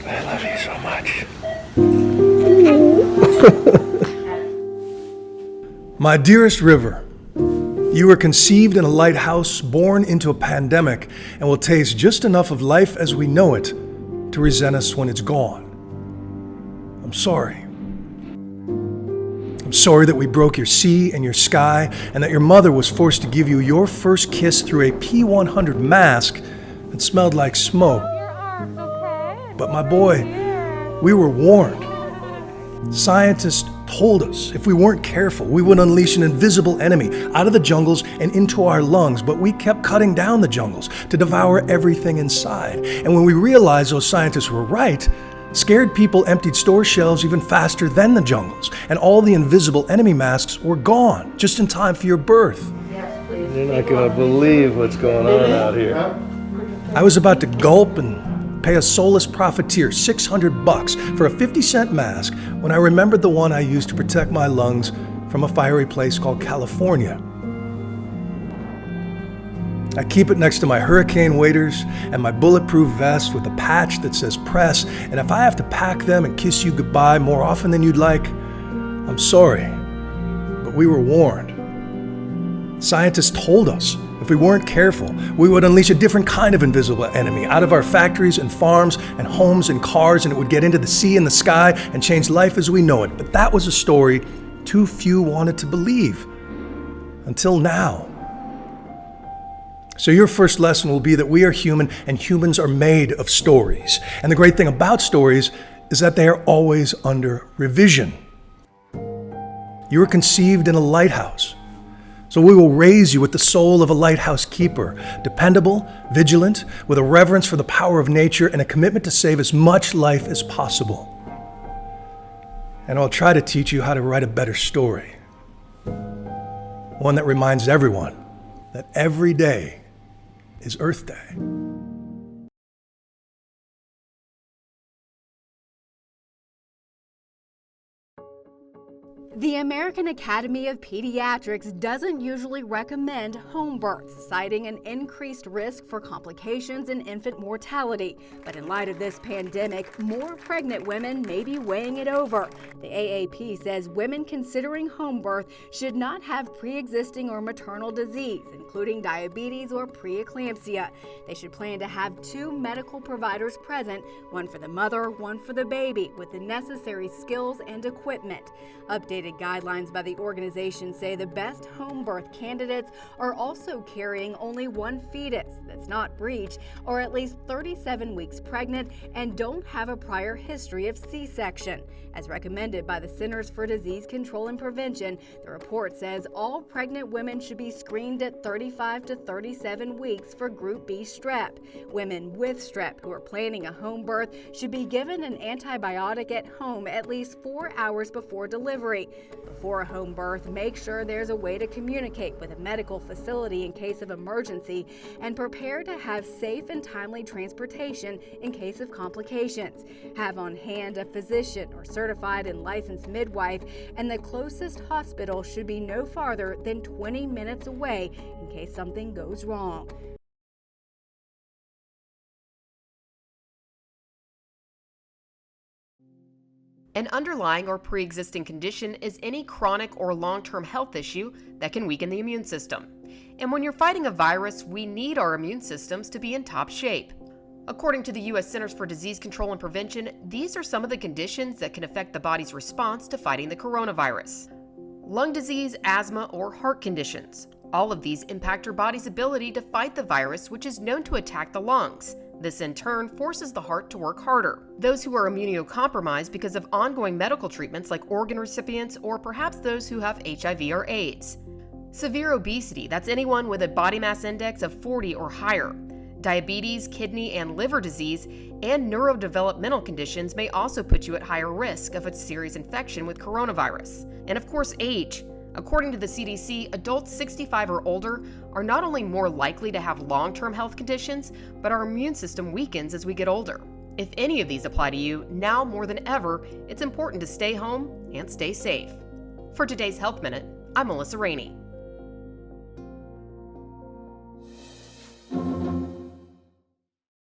I love you so much. My dearest River, you were conceived in a lighthouse, born into a pandemic, and will taste just enough of life as we know it to resent us when it's gone. I'm sorry. I'm sorry that we broke your sea and your sky, and that your mother was forced to give you your first kiss through a P100 mask that smelled like smoke. Your arms, okay? But my boy, we were warned. Scientists told us if we weren't careful, we would unleash an invisible enemy out of the jungles and into our lungs, but we kept cutting down the jungles to devour everything inside. And when we realized those scientists were right, scared people emptied store shelves even faster than the jungles, and all the invisible enemy masks were gone just in time for your birth. You're not going to believe what's going on out here. I was about to gulp and pay a soulless profiteer $600 for a 50-cent mask when I remembered the one I used to protect my lungs from a fiery place called California. I keep it next to my hurricane waders and my bulletproof vest with a patch that says press, and if I have to pack them and kiss you goodbye more often than you'd like, I'm sorry, but we were warned. Scientists told us if we weren't careful, we would unleash a different kind of invisible enemy out of our factories and farms and homes and cars, and it would get into the sea and the sky and change life as we know it. But that was a story too few wanted to believe, until now. So your first lesson will be that we are human and humans are made of stories. And the great thing about stories is that they are always under revision. You were conceived in a lighthouse. So we will raise you with the soul of a lighthouse keeper, dependable, vigilant, with a reverence for the power of nature and a commitment to save as much life as possible. And I'll try to teach you how to write a better story. One that reminds everyone that every day is Earth Day. The American Academy of Pediatrics doesn't usually recommend home births, citing an increased risk for complications and infant mortality. But in light of this pandemic, more pregnant women may be weighing it over. The AAP says women considering home birth should not have pre-existing or maternal disease, including diabetes or preeclampsia. They should plan to have 2 medical providers present, one for the mother, one for the baby, with the necessary skills and equipment. Updated guidelines by the organization say the best home birth candidates are also carrying only 1 fetus that's not breech or at least 37 weeks pregnant and don't have a prior history of C-section. As recommended by the Centers for Disease Control and Prevention, the report says all pregnant women should be screened at 35 to 37 weeks for Group B strep. Women with strep who are planning a home birth should be given an antibiotic at home at least 4 hours before delivery. Before a home birth, make sure there's a way to communicate with a medical facility in case of emergency and prepare to have safe and timely transportation in case of complications. Have on hand a physician or certified and licensed midwife, and the closest hospital should be no farther than 20 minutes away in case something goes wrong. An underlying or pre-existing condition is any chronic or long-term health issue that can weaken the immune system. And when you're fighting a virus, we need our immune systems to be in top shape. According to the U.S. Centers for Disease Control and Prevention, these are some of the conditions that can affect the body's response to fighting the coronavirus. Lung disease, asthma, or heart conditions. All of these impact your body's ability to fight the virus, which is known to attack the lungs. This in turn forces the heart to work harder. Those who are immunocompromised because of ongoing medical treatments like organ recipients or perhaps those who have HIV or AIDS. Severe obesity, that's anyone with a body mass index of 40 or higher. Diabetes, kidney and liver disease, and neurodevelopmental conditions may also put you at higher risk of a serious infection with coronavirus. And of course, age. According to the CDC, adults 65 or older are not only more likely to have long-term health conditions, but our immune system weakens as we get older. If any of these apply to you, now more than ever, it's important to stay home and stay safe. For today's Health Minute, I'm Melissa Rainey.